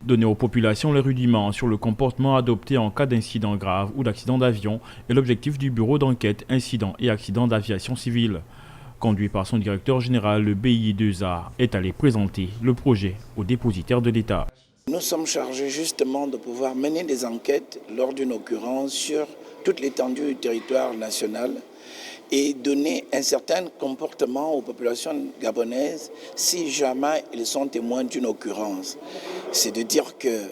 Donner aux populations les rudiments sur le comportement adopté en cas d'incident grave ou d'accident d'avion est l'objectif du bureau d'enquête incidents et accidents d'aviation civile. Conduit par son directeur général, le BI2A est allé présenter le projet aux dépositaires de l'État. Nous sommes chargés justement de pouvoir mener des enquêtes lors d'une occurrence sur toute l'étendue du territoire national et donner un certain comportement aux populations gabonaises si jamais ils sont témoins d'une occurrence. C'est de dire que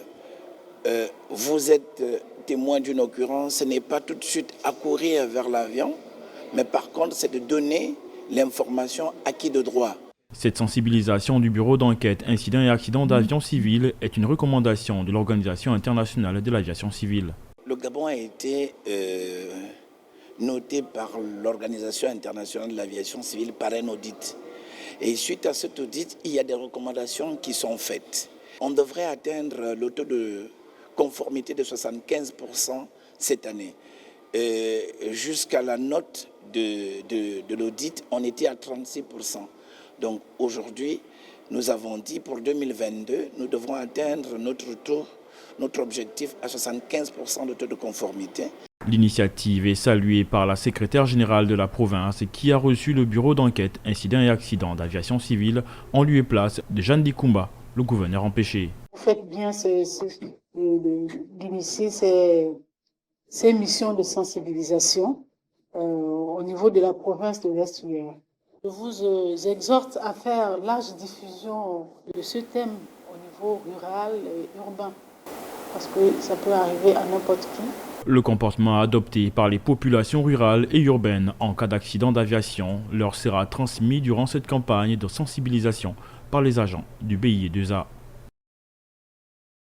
vous êtes témoin d'une occurrence, ce n'est pas tout de suite accourir vers l'avion, mais par contre c'est de donner l'information à qui de droit. Cette sensibilisation du bureau d'enquête incidents et accidents d'avion civil est une recommandation de l'Organisation internationale de l'aviation civile. Le Gabon a été noté par l'Organisation internationale de l'aviation civile par un audit. Et suite à cet audit, il y a des recommandations qui sont faites. On devrait atteindre le taux de conformité de 75% cette année. Jusqu'à la note de l'audit, on était à 36%. Donc aujourd'hui, nous avons dit pour 2022, nous devrons atteindre notre objectif à 75% de taux de conformité. L'initiative est saluée par la secrétaire générale de la province qui a reçu le bureau d'enquête incidents et accidents d'aviation civile en lieu et place de Jeanne Dikoumba, le gouverneur empêché. Vous faites bien d'initier ces missions de sensibilisation au niveau de la province de l'Est-Ouest. Je vous exhorte à faire large diffusion de ce thème au niveau rural et urbain, parce que ça peut arriver à n'importe qui. Le comportement adopté par les populations rurales et urbaines en cas d'accident d'aviation leur sera transmis durant cette campagne de sensibilisation par les agents du BI2A.